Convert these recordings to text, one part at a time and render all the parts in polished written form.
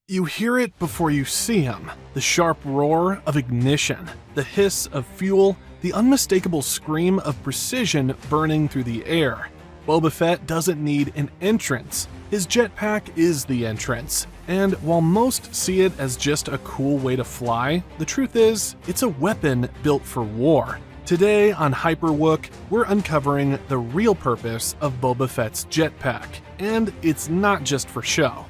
You hear it before you see him, the sharp roar of ignition, the hiss of fuel, the unmistakable scream of precision burning through the air. Boba Fett doesn't need an entrance. His jetpack is the entrance. And while most see it as just a cool way to fly, the truth is, it's a weapon built for war. Today on Hyperwook, we're uncovering the real purpose of Boba Fett's jetpack. And it's not just for show.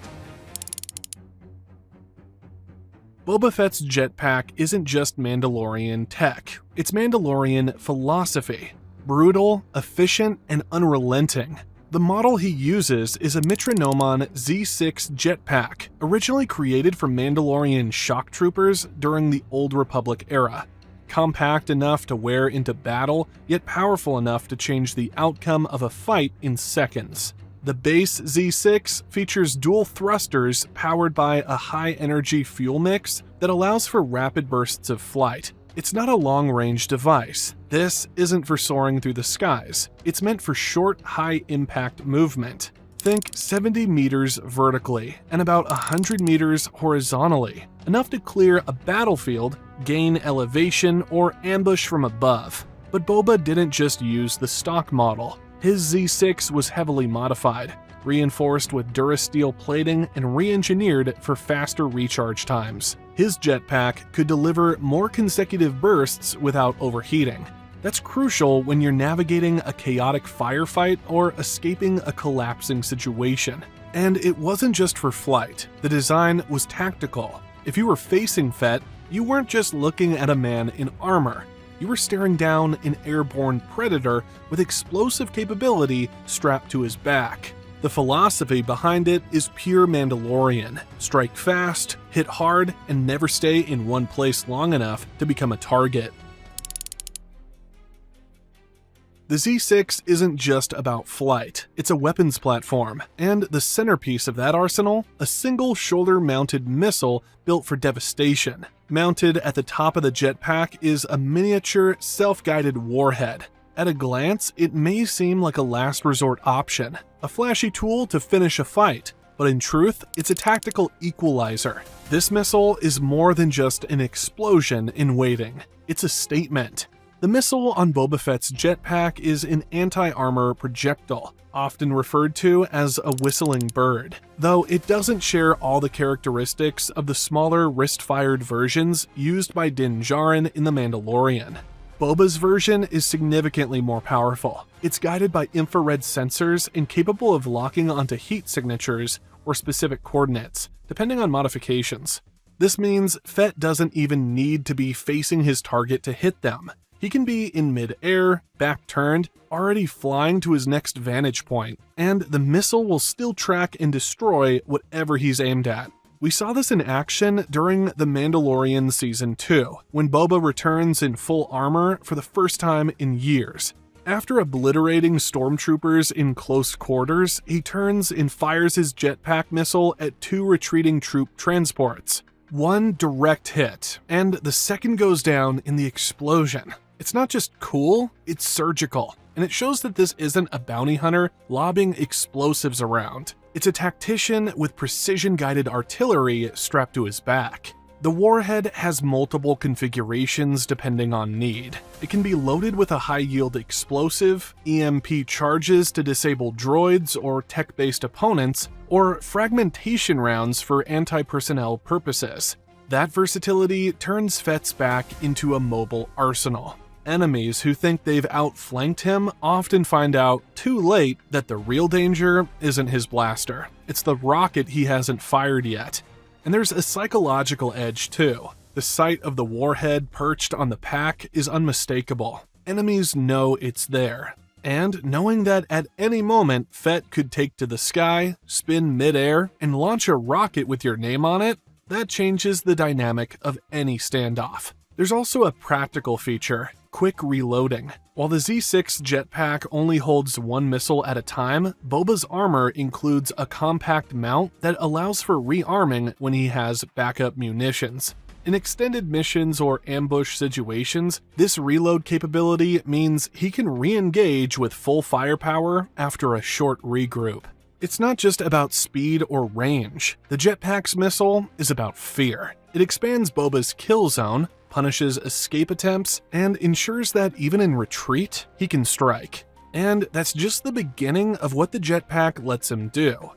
Boba Fett's jetpack isn't just Mandalorian tech, it's Mandalorian philosophy. Brutal, efficient, and unrelenting. The model he uses is a Mitronomon Z6 jetpack, originally created for Mandalorian shock troopers during the Old Republic era. Compact enough to wear into battle, yet powerful enough to change the outcome of a fight in seconds. The base Z6 features dual thrusters powered by a high-energy fuel mix that allows for rapid bursts of flight. It's not a long-range device. This isn't for soaring through the skies. It's meant for short, high-impact movement. Think 70 meters vertically and about 100 meters horizontally, enough to clear a battlefield, gain elevation, or ambush from above. But Boba didn't just use the stock model. His Z6 was heavily modified, reinforced with Durasteel plating and re-engineered for faster recharge times. His jetpack could deliver more consecutive bursts without overheating. That's crucial when you're navigating a chaotic firefight or escaping a collapsing situation. And it wasn't just for flight. The design was tactical. If you were facing Fett, you weren't just looking at a man in armor. You were staring down an airborne predator with explosive capability strapped to his back. The philosophy behind it is pure Mandalorian. Strike fast, hit hard, and never stay in one place long enough to become a target. The Z6 isn't just about flight, it's a weapons platform, and the centerpiece of that arsenal, a single shoulder-mounted missile built for devastation. Mounted at the top of the jetpack is a miniature, self-guided warhead. At a glance, it may seem like a last resort option, a flashy tool to finish a fight, but in truth, it's a tactical equalizer. This missile is more than just an explosion in waiting, it's a statement. The missile on Boba Fett's jetpack is an anti-armor projectile, often referred to as a whistling bird, though it doesn't share all the characteristics of the smaller wrist-fired versions used by Din Djarin in The Mandalorian. Boba's version is significantly more powerful. It's guided by infrared sensors and capable of locking onto heat signatures or specific coordinates, depending on modifications. This means Fett doesn't even need to be facing his target to hit them. He can be in mid-air, back-turned, already flying to his next vantage point, and the missile will still track and destroy whatever he's aimed at. We saw this in action during The Mandalorian Season 2, when Boba returns in full armor for the first time in years. After obliterating stormtroopers in close quarters, he turns and fires his jetpack missile at 2 retreating troop transports. One direct hit, and the second goes down in the explosion. It's not just cool, it's surgical, and it shows that this isn't a bounty hunter lobbing explosives around. It's a tactician with precision-guided artillery strapped to his back. The warhead has multiple configurations depending on need. It can be loaded with a high-yield explosive, EMP charges to disable droids or tech-based opponents, or fragmentation rounds for anti-personnel purposes. That versatility turns Fett's back into a mobile arsenal. Enemies who think they've outflanked him often find out too late that the real danger isn't his blaster. It's the rocket he hasn't fired yet. And there's a psychological edge too. The sight of the warhead perched on the pack is unmistakable. Enemies know it's there. And knowing that at any moment Fett could take to the sky, spin mid-air, and launch a rocket with your name on it, that changes the dynamic of any standoff. There's also a practical feature, quick reloading. While the Z6 jetpack only holds one missile at a time, Boba's armor includes a compact mount that allows for rearming when he has backup munitions. In extended missions or ambush situations, this reload capability means he can re-engage with full firepower after a short regroup. It's not just about speed or range. The jetpack's missile is about fear. It expands Boba's kill zone, punishes escape attempts, and ensures that even in retreat, he can strike. And that's just the beginning of what the jetpack lets him do.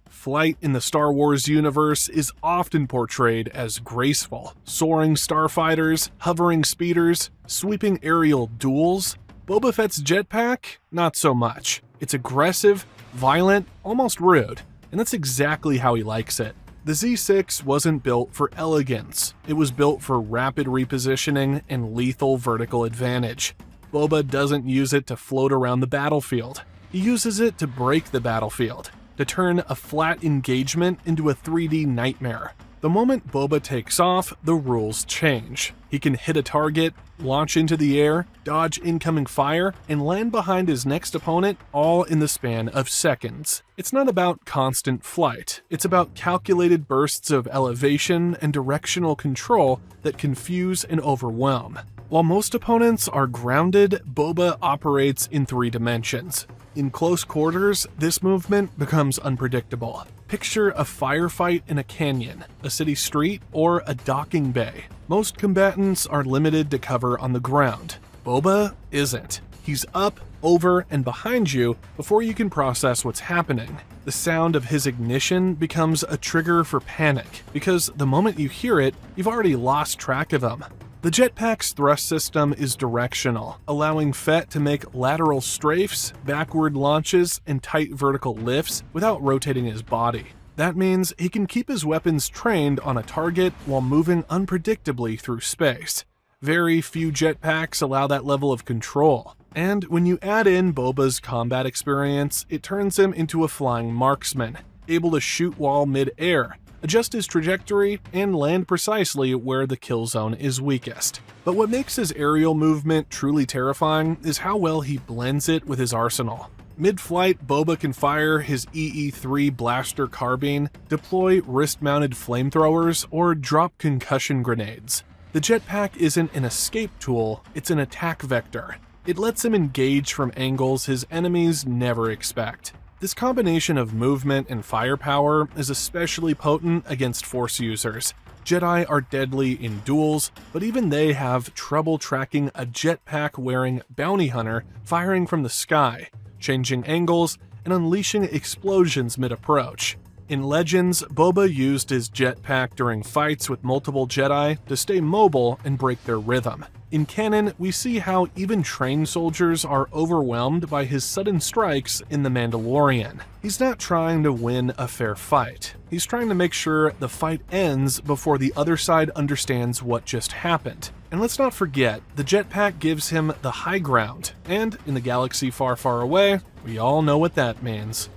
Flight in the Star Wars universe is often portrayed as graceful. Soaring starfighters, hovering speeders, sweeping aerial duels. Boba Fett's jetpack? Not so much. It's aggressive, violent, almost rude, and that's exactly how he likes it. The Z6 wasn't built for elegance. It was built for rapid repositioning and lethal vertical advantage. Boba doesn't use it to float around the battlefield. He uses it to break the battlefield, to turn a flat engagement into a 3D nightmare. The moment Boba takes off, the rules change. He can hit a target, launch into the air, dodge incoming fire, and land behind his next opponent all in the span of seconds. It's not about constant flight. It's about calculated bursts of elevation and directional control that confuse and overwhelm. While most opponents are grounded, Boba operates in 3 dimensions. In close quarters, this movement becomes unpredictable. Picture a firefight in a canyon, a city street, or a docking bay. Most combatants are limited to cover on the ground. Boba isn't. He's up, over, and behind you before you can process what's happening. The sound of his ignition becomes a trigger for panic, because the moment you hear it, you've already lost track of him. The jetpack's thrust system is directional, allowing Fett to make lateral strafes, backward launches, and tight vertical lifts without rotating his body. That means he can keep his weapons trained on a target while moving unpredictably through space. Very few jetpacks allow that level of control. And when you add in Boba's combat experience, it turns him into a flying marksman, able to shoot while mid-air, adjust his trajectory, and land precisely where the kill zone is weakest. But what makes his aerial movement truly terrifying is how well he blends it with his arsenal. Mid-flight, Boba can fire his EE-3 blaster carbine, deploy wrist-mounted flamethrowers, or drop concussion grenades. The jetpack isn't an escape tool, it's an attack vector. It lets him engage from angles his enemies never expect. This combination of movement and firepower is especially potent against Force users. Jedi are deadly in duels, but even they have trouble tracking a jetpack-wearing bounty hunter firing from the sky, changing angles, and unleashing explosions mid-approach. In Legends, Boba used his jetpack during fights with multiple Jedi to stay mobile and break their rhythm. In canon, we see how even trained soldiers are overwhelmed by his sudden strikes in The Mandalorian. He's not trying to win a fair fight. He's trying to make sure the fight ends before the other side understands what just happened. And let's not forget, the jetpack gives him the high ground, and in the galaxy far, far away, we all know what that means.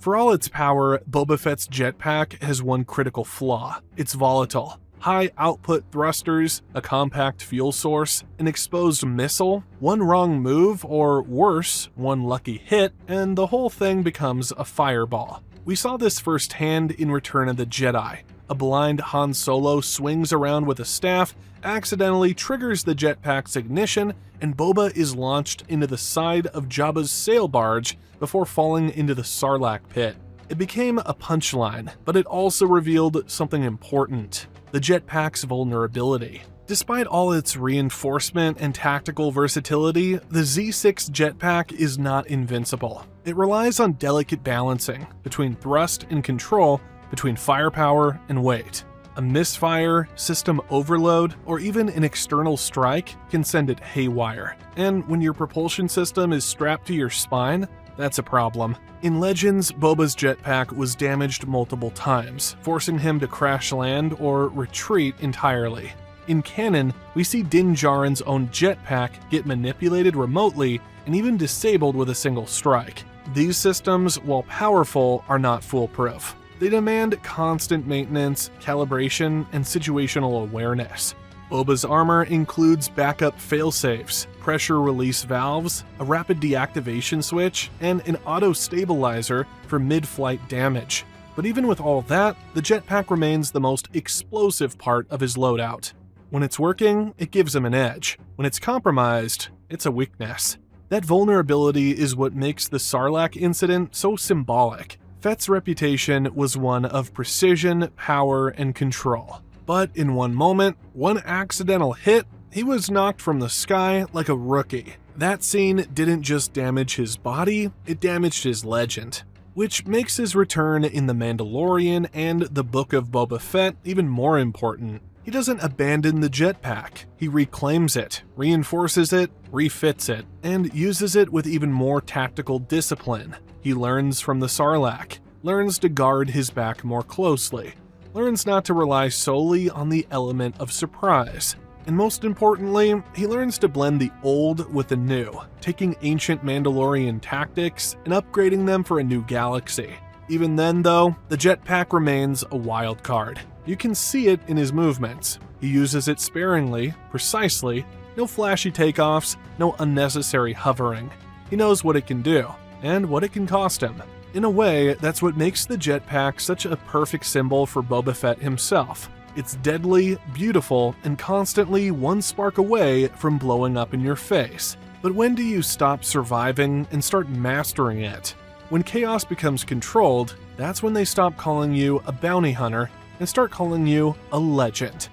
For all its power, Boba Fett's jetpack has one critical flaw. It's volatile. High output thrusters, a compact fuel source, an exposed missile, one wrong move, or worse, one lucky hit, and the whole thing becomes a fireball. We saw this firsthand in Return of the Jedi. A blind Han Solo swings around with a staff, accidentally triggers the jetpack's ignition, and Boba is launched into the side of Jabba's sail barge before falling into the Sarlacc pit. It became a punchline, but it also revealed something important: the jetpack's vulnerability. Despite all its reinforcement and tactical versatility, the Z6 jetpack is not invincible. It relies on delicate balancing between thrust and control, between firepower and weight. A misfire, system overload, or even an external strike can send it haywire. And when your propulsion system is strapped to your spine, that's a problem. In Legends, Boba's jetpack was damaged multiple times, forcing him to crash land or retreat entirely. In canon, we see Din Djarin's own jetpack get manipulated remotely and even disabled with a single strike. These systems, while powerful, are not foolproof. They demand constant maintenance, calibration, and situational awareness. Boba's armor includes backup failsafes, pressure release valves, a rapid deactivation switch, and an auto-stabilizer for mid-flight damage. But even with all that, the jetpack remains the most explosive part of his loadout. When it's working, it gives him an edge. When it's compromised, it's a weakness. That vulnerability is what makes the Sarlacc incident so symbolic. Fett's reputation was one of precision, power, and control. But in one moment, one accidental hit, he was knocked from the sky like a rookie. That scene didn't just damage his body, it damaged his legend, which makes his return in The Mandalorian and the Book of Boba Fett even more important. He doesn't abandon the jetpack, he reclaims it, reinforces it, refits it, and uses it with even more tactical discipline. He learns from the Sarlacc, learns to guard his back more closely, learns not to rely solely on the element of surprise. And most importantly, he learns to blend the old with the new, taking ancient Mandalorian tactics and upgrading them for a new galaxy. Even then, though, the jetpack remains a wild card. You can see it in his movements. He uses it sparingly, precisely, no flashy takeoffs, no unnecessary hovering. He knows what it can do, and what it can cost him. In a way, that's what makes the jetpack such a perfect symbol for Boba Fett himself. It's deadly, beautiful, and constantly one spark away from blowing up in your face. But when do you stop surviving and start mastering it? When chaos becomes controlled, that's when they stop calling you a bounty hunter and start calling you a legend.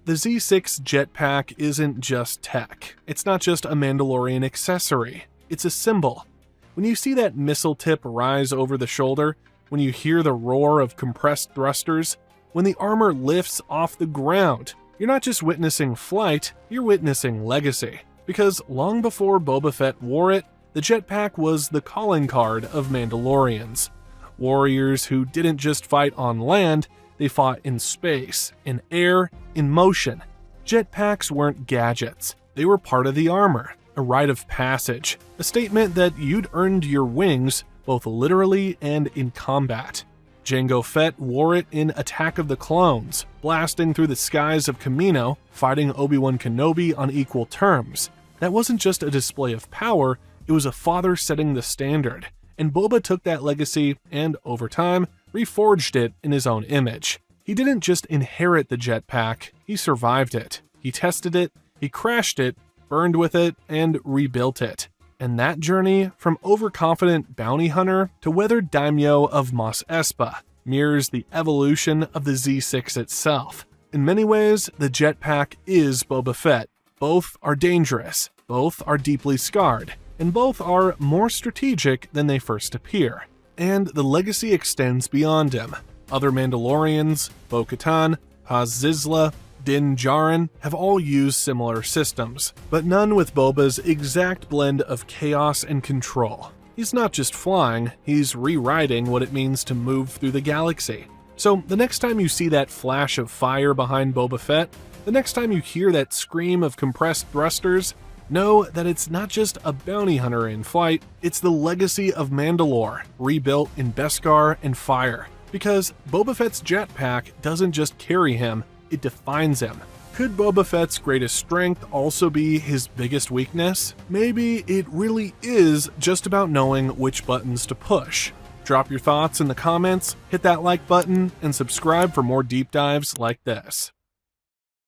The Z6 jetpack isn't just tech. It's not just a Mandalorian accessory. It's a symbol. When you see that missile tip rise over the shoulder, when you hear the roar of compressed thrusters, when the armor lifts off the ground, you're not just witnessing flight, you're witnessing legacy. Because long before Boba Fett wore it, the jetpack was the calling card of Mandalorians. Warriors who didn't just fight on land, they fought in space, in air, in motion. Jetpacks weren't gadgets. They were part of the armor, a rite of passage, a statement that you'd earned your wings both literally and in combat. Jango Fett wore it in Attack of the Clones, blasting through the skies of Kamino, fighting Obi-Wan Kenobi on equal terms. That wasn't just a display of power, it was a father setting the standard, and Boba took that legacy and, over time, reforged it in his own image. He didn't just inherit the jetpack, he survived it. He tested it, he crashed it, burned with it, and rebuilt it. And that journey, from overconfident bounty hunter to weathered daimyo of Mos Espa, mirrors the evolution of the Z6 itself. In many ways, the jetpack is Boba Fett. Both are dangerous, both are deeply scarred, and both are more strategic than they first appear. And the legacy extends beyond him. Other Mandalorians, Bo-Katan, Paz Vizsla, Din Djarin have all used similar systems, but none with Boba's exact blend of chaos and control. He's not just flying, he's rewriting what it means to move through the galaxy. So the next time you see that flash of fire behind Boba Fett, the next time you hear that scream of compressed thrusters, know that it's not just a bounty hunter in flight, it's the legacy of Mandalore, rebuilt in Beskar and fire. Because Boba Fett's jetpack doesn't just carry him, it defines him. Could Boba Fett's greatest strength also be his biggest weakness? Maybe it really is just about knowing which buttons to push. Drop your thoughts in the comments, hit that like button, and subscribe for more deep dives like this.